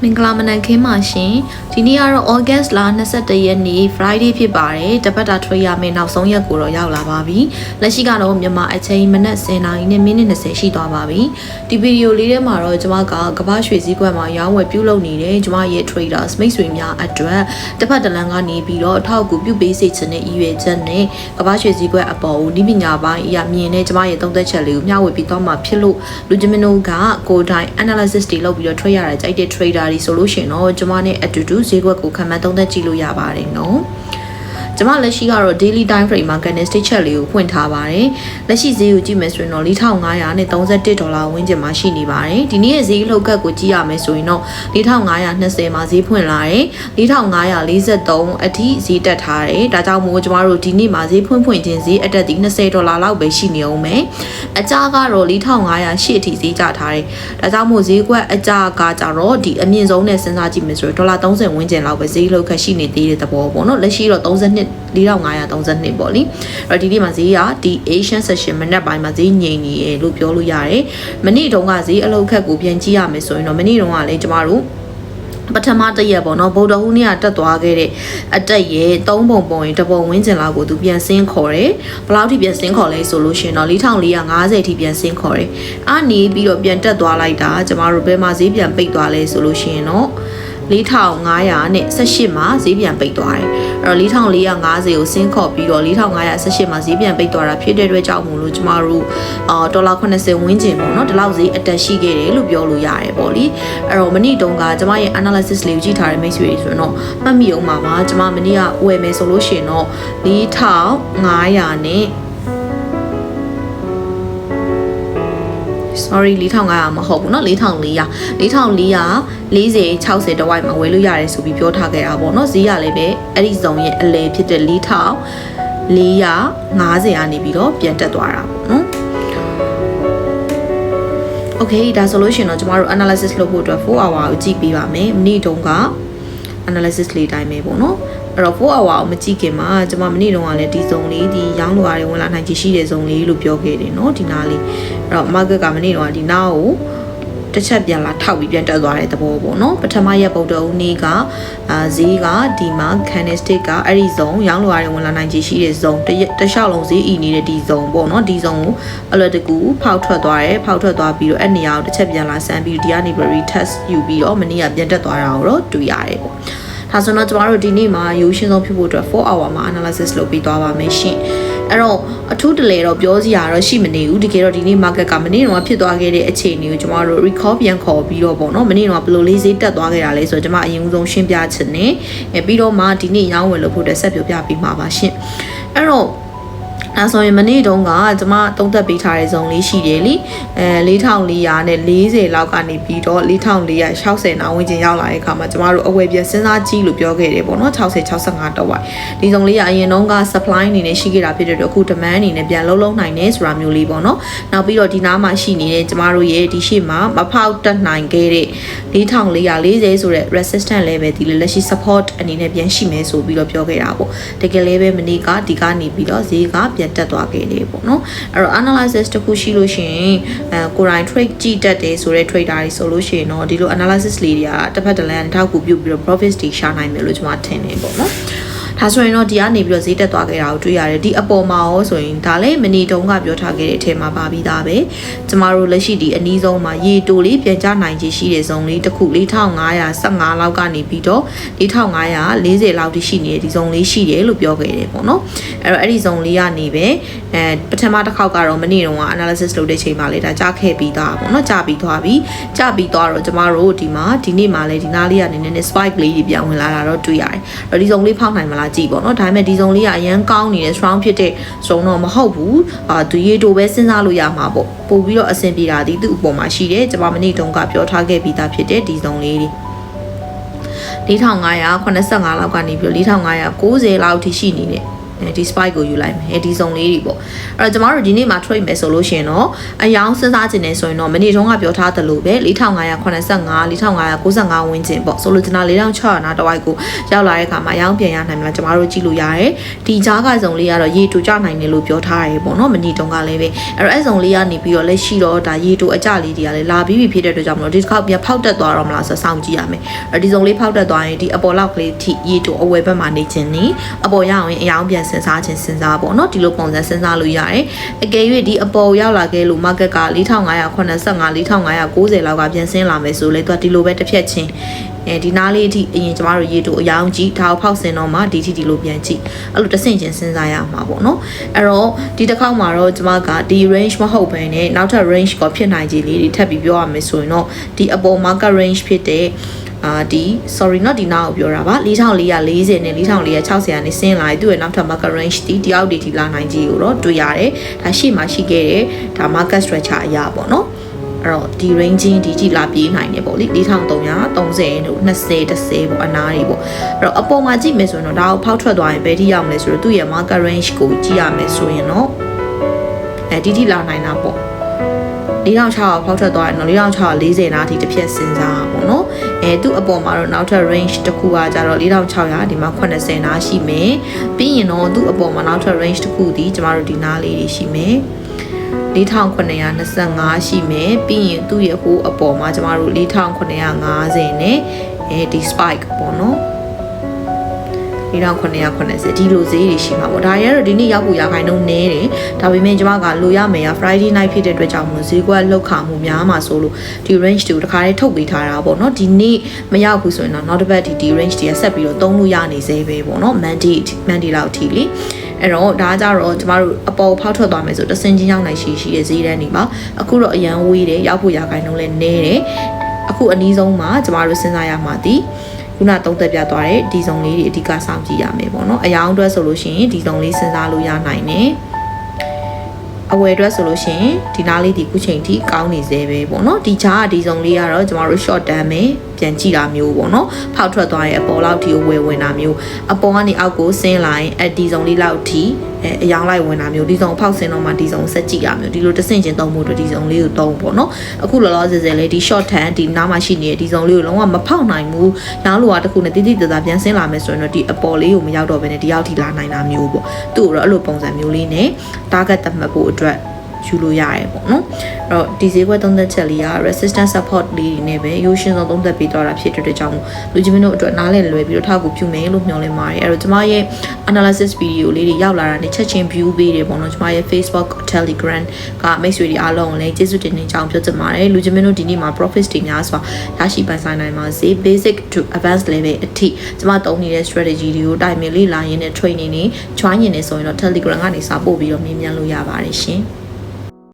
မင်္ဂလာမနက်ခင်းပါရှင်ဒီနေ့ကတော့ August လ21ရက်နေ့ Friday ဖြစ်ပါတယ်တပတ်တာထွက်ရမယ့်နောက်ဆုံးရက်ကိုတော့ရောက်လာပါပြီလက်ရှိကတော့မြန်မာအချိန်မနက်10:00နာရီနဲ့မိနစ်20ရှိသွားပါပြီဒီဗီဒီယိုလေးထဲမှာတော့ကျွန်မကကမ္ဘာရွှေစည်းကွက်မှာရောင်းဝယ်ပြုလုပ်နေတဲ့ကျွန်မရဲ့ traders မိတ်ဆွေများအတွက်တစ်ဖက်တစ်လမ်းကနေပြီးတော့အထောက်အကူပြုပေးစေချင်တဲ့ရည်ရွယ်ချက်နဲ့ကမ္ဘာရွှေစည်းကွက်အပေါ်ကိုဤပညာပိုင်းအရာမြင်တဲ့ကျွန်မရဲ့သုံးသက်ချက်လေးကိုမျှဝေပြီးတော့မှဖြစ်လို့လူချင်းမတို့ကကိုယ်တိုင် analysis တွေလုပ်ပြီးတော့ထွက်ရတဲ့ကြိုက်တဲ့ trader တွေဆိုလို့ရှိရင်တော့ကျွန်မနဲ့အတူတူဈေးကွက်ကိုခံမှန်းသုံးသပ်ကြည့်လို့ရပါတယ်နော်ကျွန်မလက်ရှိကတော့ daily time frame မှာ candlestick chart လေးကိုဖွင့်ထားပါတယ်လက်ရှိဈေးကိုကြည့်မယ်ဆိုရင်တော့$4,531ဝန်းကျင်မှာရှိနေပါတယ်ဒီနေ့ရဲ့ဈေးလှုပ်ခတ်ကိုကြည့်ရမယ်ဆိုရင်တော့$4,520မှာဈေးဖွင့်လာတယ်$4,543အထိဈေးတက်ထားတယ်ဒါကြောင့်မို့ကျွန်တော်တို့ဒီနေ့မှာဈေးဖွင့်ခြင်းဈေးအတက်ဒီ$20လောက်ပဲရှိနေအောင်မယ်အကြကတော့$4,508အထိဈေးကျထားတယ်ဒါကြောင့်မို့ဈေးကွက်အကြကကြတော့ဒီအမြင့်ဆုံးနဲ့စဉ်းစားကြည့်မယ်ဆိုရင်$30ဝန်းကျင်လောက်ပဲဈေးလှုပ်ခတ်ရှိနေသေးတဲ့သဘောပေါ့နော်လက်ရှိတော့$4,532ပေါ့လေအဲ့ဒီနေ့မှာဈေးကဒီ Asian session မနက်ပိုင်းမှာဈေးငြိမ်နေရလို့ပြောလို့ရတယ်မနေ့တုန်းကဈေးအလောက်ခက်ကိုပြန်ကြည့်ရမယ်ဆိုရင်တော့မနေ့တုန်းကလည်းကျမတို့ပထမတရက်ပေါ့နော်ဗုဒ္ဓဟူးနေ့ကတက်သွားခဲ့တဲ့အတက်ရဲ့3ပုံပုံရင်တပုံဝင်းကျင်လောက်ကိုသူပြန်ဆင်းခေါ်တယ်ဘယ်လောက်ထိပြန်ဆင်းခေါ်လဲဆိုလို့ရှိရင်တော့$4,450ထိပြန်ဆင်းခေါ်တယ်အာနေပြီးတော့ပြန်တက်သွားလိုက်တာကျမတို့ဘယ်မှာဈေးပြန်ပိတ်သွားလဲဆိုလို့ရှိရင်တော့$4,518မှာဈေးပြန်ပိတ်သွားတယ်အဲ့တော့$4,450ကိုဆင်းခေါ်ပြီးတော့$4,518မှာဈေးပြန်ပိတ်သွားတာဖြစ်တဲ့အတွက်ကြောင့်မို့လို့ကျမတို့$80ဝန်းကျင်ပေါ့နော်ဒီလောက်ဈေးအတက်ရှိခဲ့တယ်လို့ပြောလို့ရတယ်ပေါ့လေအဲ့တော့မနေ့တုန်းကကျမရဲ့ analysis လေးကိုကြည့်ထားတဲ့မိတ်ဆွေတွေဆိုရင်တော့မှတ်မိအောင်ပါကျမမနေ့ကဝယ်မယ်ဆိုလို့ရှိရင်တော့$4,500နဲ့sorry $4,500မဟုတ်ဘူးเนาะ$4,440 60တဝိုက်မှာဝယ်လို့ရတယ်ဆိုပြီးပြောထားခဲ့တာပေါ့เนาะဈေးရလည်းပဲအဲ့ဒီဇုံရဲ့အလဲဖြစ်တဲ့$4,450ကနေပြီးတော့ပြန်တက်သွားတာပေါ့เนาะ okay ဒါဆိုလို့ရှိရင်တော့ကျမတို့ analysis လုပ်ဖို့အတွက်4 hour ကိုကြည့်ပေးပါမယ်မနေ့တုန်းက analysis လေးတိုင်းပဲပေါ့เนาะအဲ့တော့4 hour ကိုမကြည့်ခင်မှာကျွန်မမနေ့တုန်းကလည်းဒီဇုံလေးဒီရောင်းလိုရတယ်ဝင်လာနိုင်ချေရှိတဲ့ဇုံလေးလို့ပြောခဲ့တယ်เนาะဒီနားလေးအဲ့တော့ market ကမနေ့တုန်းကဒီနားကိုတစ်ချက်ပြန်လာထောက်ပြီးပြန်တက်သွားတဲ့သဘောပေါ့เนาะပထမရက်ဗုဒ္ဓဟူးနေ့ကဈေးကဒီမှာ candlestick ကအဲ့ဒီဇုံရောင်းလိုရတယ်ဝင်လာနိုင်ချေရှိတဲ့ဇုံတစ်လျှောက်လုံးဈေးအီနေတဲ့ဒီဇုံပေါ့เนาะဒီဇုံကိုအလွယ်တကူဖောက်ထွက်သွားတယ်ဖောက်ထွက်သွားပြီးတော့အဲ့နေရာကိုတစ်ချက်ပြန်လာဆန်းပြီးဒီကနေ retest ယူပြီးတော့မနေ့ကပြန်တက်သွားတာကိုတော့တွေ့ရတယ်ပေါ့ဒါဆိုတော့ကျမတို့ဒီနေ့မှာရိုးရှင်းဆုံးဖြစ်ဖို့အတွက်4 hour မှာ analysis လုပ်ပြီးသွားပါမယ်ရှင်အဲ့တော့အထူးတလဲတော့ပြောစရာတော့ရှိမနေဘူးတကယ်တော့ဒီနေ့ market ကမနေ့တော့ဖြစ်သွားခဲ့တဲ့အခြေအနေကိုကျမတို့ recall ပြန်ခေါ်ပြီးတော့ပေါ့နော်မနေ့တော့ဘယ်လိုလေးဈေးတက်သွားခဲ့တာလဲဆိုတော့ကျမအရင်ဆုံးရှင်းပြချင်တယ်ပြီးတော့မှဒီနေ့ရောင်းဝယ်လုပ်ဖို့အတွက်ဆက်ပြောပြပေးမှာပါရှင်အဲ့တော့အဲ့ဆိုရင်မနေ့တုန်းကကျွန်မသုံးသက်ပေးထားတဲ့ဇုံလေးရှိတယ်လी$4,440လောက်ကနေပြီးတော့$4,460နာဝန်းကျင်ရောက်လာတဲ့အခါမှာကျမတို့အဝယ်ပြန်စဉ်းစားကြည့်လို့ပြောခဲ့တယ်ပေါ့နော်60-65တော့ဝိုင်ဒီဇုံလေးကအရင်တုန်းက supply အနေနဲ့ရှိခဲ့တာဖြစ်တဲ့အတွက်အခု demand အနေနဲ့ပြန်လုံးနိုင်နေဆိုတာမျိုးလေးပေါ့နော်နောက်ပြီးတော့ဒီနားမှာရှိနေတဲ့ကျမတို့ရဲ့ဒီရှေ့မှာမဖောက်တက်နိုင်ခဲ့တဲ့$4,440ဆိုတဲ့ resistance level ဒီလက်ရှိ support အနေနဲ့ပြန်ရှိမယ်ဆိုပြီးတော့ပြောခဲ့တာပေါ့တကယ်လည်းပဲမနေ့ကဒီကနေပြီးတော့ဈေးကပြန်တက်သွားခဲ့တယ်ပေါ့နော်အဲ့တော့ analysis တခုရှိလို့ရှိရင်ကိုယ်တိုင် trade ကြည့်တတ်တယ်ဆိုတဲ့ trader တွေဆိုလို့ရှိရင်တော့ဒီလို analysis လေးတွေကတစ်ဖက်တစ်လမ်းထောက်ကူပြုပြီးတော့ profits တွေရှာနိုင်မယ်လို့ကျွန်မထင်တယ်ပေါ့နော်ဒါဆိုရင်တော့ဒီကနေပြီးတော့ဈေးတက်သွားခဲ့တာကိုတွေ့ရတယ်ဒီအပေါ်မှာရောဆိုရင်ဒါလည်းမနေ့တုန်းကပြောထားခဲ့တဲ့အထက်မှာပါပြီးသားပဲကျမတို့လက်ရှိဒီအနည်းဆုံးမှာရေတိုလေးပြန်ကျနိုင်ခြေရှိတဲ့ဇုံလေးတစ်ခု$4,515လောက်ကနေပြီးတော့$4,540လောက်ထိရှိနေတဲ့ဒီဇုံလေးရှိတယ်လို့ပြောခဲ့တယ်ပေါ့နော်အဲ့ဒီဇုံလေးကနေပဲပထမတစ်ခေါက်ကတော့မနေ့တုန်းက analysis လုပ်တဲ့ချိန်မှာလေဒါကျခဲ့ပြီးသားပေါ့နော်ကျပြီးသွားတော့ကျမတို့ဒီနေ့မှာလည်းဒီနားလေးကနေနည်းနည်း spike လေးပြန်ဝင်လာတာတော့တွေ့ရတယ်အဲ့ဒီဇုံလေးဖောက်နိုင်မလားကြည့်ပေါ့နော်ဒါပေမဲ့ဒီဇုံလေးကအရန်ကောင်းနေတဲ့ strong ဖြစ်တဲ့ဇုံတော့မဟုတ်ဘူးသူရေတိုပဲစဉ်းစားလို့ရမှာပေါ့ပို့ပြီးတော့အဆင်ပြေတာဒီသူ့အပေါ်မှာရှိတယ်ကျွန်မမနေ့တုန်းကပြောထားခဲ့ပြီးသားဖြစ်တဲ့ဒီဇုံလေး$4,585လောက်ကနေပြီးတော့$4,590လောက်ထိရှိနေတဲ့ ဒီ spike ကိုယူလိုက်မယ်ဒီစုံလေးတွေပေါ့အဲ့တော့ကျမတို့ဒီနေ့မှာ trade မယ်ဆိုလို့ရှိရင်တော့အယောင်စဉ်းစားခြင်းနေဆိုရင်တော့မနေ့တုန်းကပြောထားသလိုပဲ4585 4595ဝန်းကျင်ပေါ့ဆိုလိုချင်တာ4600နားတဝိုက်ကိုရောက်လာတဲ့အခါမှာအယောင်ပြန်ရနိုင်မလားကျမတို့ကြည့်လို့ရတယ်ဒီကြားကစုံလေးကတော့ရေတူကြနိုင်တယ်လို့ပြောထားရတယ်ပေါ့နော်မနေ့တုန်းကလည်းပဲအဲ့တော့အဲ့စုံလေးကနေပြီးတော့လက်ရှိတော့ဒါရေတူအကြလေးတွေကလည်းလာပြီးပြီဖြစ်တဲ့အတွက်ကြောင့်မလို့ဒီတစ်ခေါက်ပြန်ဖောက်တက်သွားတော့မလားဆိုစောင့်ကြည့်ရမယ်အဲ့ဒီစုံလေးဖောက်တက်သွားရင်ဒီအပေါ်လောက်ကလေးထိရေတူအဝယ်ဘက်မှာနေခြင်းနေအပေါ်ရအောင်အယောင်ပြန်စဉ်းစားခြင်းစဉ်းစားပေါ့နော်ဒီလိုပုံစံစဉ်းစားလို့ရတယ်အကယ်၍ဒီအပေါ်ရောက်လာခဲ့လို့ market က4585 4590လောက်ကပြန်ဆင်းလာမယ်ဆိုလေသူကဒီလိုပဲတစ်ဖြတ်ချင်းဒီနားလေးအထိအရင်ကျမတို့ရေတူအယောင်ကြီးဒါကိုဖောက်ဆင်းတော့မှဒီထိလိုပြန်ကြည့်အဲ့လိုတစ်ဆင့်ချင်းစဉ်းစားရမှာပေါ့နော်အဲ့တော့ဒီတစ်ခေါက်မှာတော့ကျမကဒီ range မဟုတ်ဘဲနဲ့နောက်ထပ် range ကိုဖြစ်နိုင်ခြေလေးတွေထပ်ပြီးပြောရမယ်ဆိုရင်တော့ဒီအပေါ် market range ဖြစ်တဲ့ဒီ sorry not ဒီနားကိုပြောတာပါ4440နဲ့4460ကနေဆင်းလာပြီးသူ့ရဲ့နောက်ထပ် market range ဒီတယောက်ဒီထိလာနိုင်ကြီးကိုတော့တွေ့ရတယ်ဒါရှေ့မှာရှိခဲ့တဲ့ဒါ market structure အရာပေါ့နော်အဲ့တော့ဒီ ranging ဒီကြည့်လာပြေးနိုင်တယ်ပေါ့လေ4330တို့20 10ပေါ့အနားတွေပေါ့အဲ့တော့အပေါ်မှာကြည့်မယ်ဆိုရင်တော့ဒါကိုဖောက်ထွက်သွားရင်ဘယ်ထိရောက်မလဲဆိုတော့သူ့ရဲ့ market range ကိုကြည့်ရမယ်ဆိုရင်တော့ဒီထိလာနိုင်တာပေါ့4600ဖောက်ထွက်သွားရင်တော့4640နားထိတစ်ဖြတ်စဉ်းစားပါပေါ့နော်သူ့အပေါ်မှာတော့နောက်ထပ် range တစ်ခုကကြတော့4600ဒီမှာ80နားရှိမယ်ပြီးရင်တော့သူ့အပေါ်မှာနောက်ထပ် range တစ်ခုဒီကျမတို့ဒီနားလေးတွေရှိမယ်4925ရှိမယ်ပြီးရင်သူ့ရဲ့ဟိုအပေါ်မှာကျမတို့4950နဲ့ဒီ spike ပေါ့နော်4980ဒီလိုဈေးတွေရှိမှာပေါ့ဒါရတော့ဒီနေ့ရောက်ဖို့ရာခိုင်နှုန်းနည်းတယ်ဒါပေမဲ့ကျမကလိုရမယ်ရ Friday night ဖြစ်တဲ့အတွက်ကြောင့်မို့ဈေးကွက်လောက်ခါမှုများမှာဆိုလို့ဒီ range တွေကိုတခါလေးထုတ်ပေးထားတာပေါ့နော်ဒီနေ့မရောက်ဘူးဆိုရင်တော့နောက်တစ်ပတ်ဒီ range တွေကဆက်ပြီးတော့သုံးလို့ရနေသေးပဲပေါ့နော် Monday လောက်ထိလေအဲ့တော့ဒါကြတော့ကျမတို့အပေါ်ဖောက်ထွက်သွားမယ်ဆိုတဆင်ချင်းရောက်နိုင်ရှိတဲ့ဈေးတန်းတွေပါအခုတော့အရန်ဝေးတယ်ရောက်ဖို့ရာခိုင်နှုန်းလည်းနည်းတယ်အခုအနည်းဆုံးမှာကျမတို့စဉ်းစားရမှာဒီခုနသုံးသက်ပြသွားတဲ့ဒီစုံလေးတွေအဓိကစောင့်ကြည့်ရမယ်ပေါ့နော်အယောင်အတွက်ဆိုလို့ရှိရင်ဒီစုံလေးစဉ်းစားလို့ရနိုင်တယ်အဝယ်အတွက်ဆိုလို့ရှိရင်ဒီနားလေးဒီခုချိန်ထိကောင်းနေသေးပဲပေါ့နော်ဒီကြားကဒီစုံလေးကတော့ကျမတို့ short term ပဲပြန်ကြည့်တာမျိုးပေါ့နော်ဖောက်ထွက်သွားရဲ့အပေါ်လောက်ထိဝယ်ဝင်တာမျိုးအပေါ်ကနေအောက်ကိုဆင်းလာရင်ဒီစုံလေးလောက်ထိအယောင်လိုက်ဝင်တာမျိုးဒီစုံဖောက်ဆင်းတော့မှဒီစုံဆက်ကြည့်ရမျိုးဒီလိုတစ်ဆင့်ချင်းသုံးဖို့အတွက်ဒီစုံလေးကိုသုံးပေါ့နော်အခုလောလောဆယ်ဆယ်လေးဒီ short term ဒီနားမှာရှိနေတဲ့ဒီစုံလေးကိုလုံးဝမဖောက်နိုင်ဘူးရောင်းလိုကတခုနဲ့တိတိကျကျပြန်ဆင်းလာမယ်ဆိုရင်တော့ဒီအပေါ်လေးကိုမရောက်တော့ဘဲနဲ့ဒီရောက်ထိလာနိုင်တာမျိုးပေါ့သူ့ကိုတော့အဲ့လိုပုံစံမျိုးလေးနဲ့ target သတ်မှတ်ဖို့အတွက်ယူလို့ရတယ်ပေါ့နော်အဲ့တော့ဒီဈေးကွက်သုံးသက်ချက်လေးက resistance support လေးတွေနဲ့ပဲရိုးရှင်းဆုံးသုံးသက်ပေးသွားတာဖြစ်တဲ့အတွက်ကြောင့်လူချင်းမင်းတို့အတွက်နားလည်လွယ်ပြီးတော့ထောက်ကူပြုမယ်လို့မျှော်လင့်ပါတယ်အဲ့တော့ကျမရဲ့ analysis video လေးတွေရောက်လာတာနဲ့ချက်ချင်း view ပေးတယ်ပေါ့နော်ကျမရဲ့ Facebook Telegram ကမိတ်ဆွေတွေအားလုံးကိုလည်းကျေးဇူးတင်နေကြောင်းပြောချင်ပါတယ်လူချင်းမင်းတို့ဒီနေ့မှာ profits တွေများစွာရရှိပိုင်ဆိုင်နိုင်ပါစေ basic to advanced level အထိကျမသုံးနေတဲ့ strategy တွေကိုတိုင်ပင်လေ့လာရင်းနဲ့ training တွေ join နေဆိုရင်တော့ Telegram ကနေစာပို့ပြီးတော့မြင်မြန်လို့ရပါတယ်ရှင်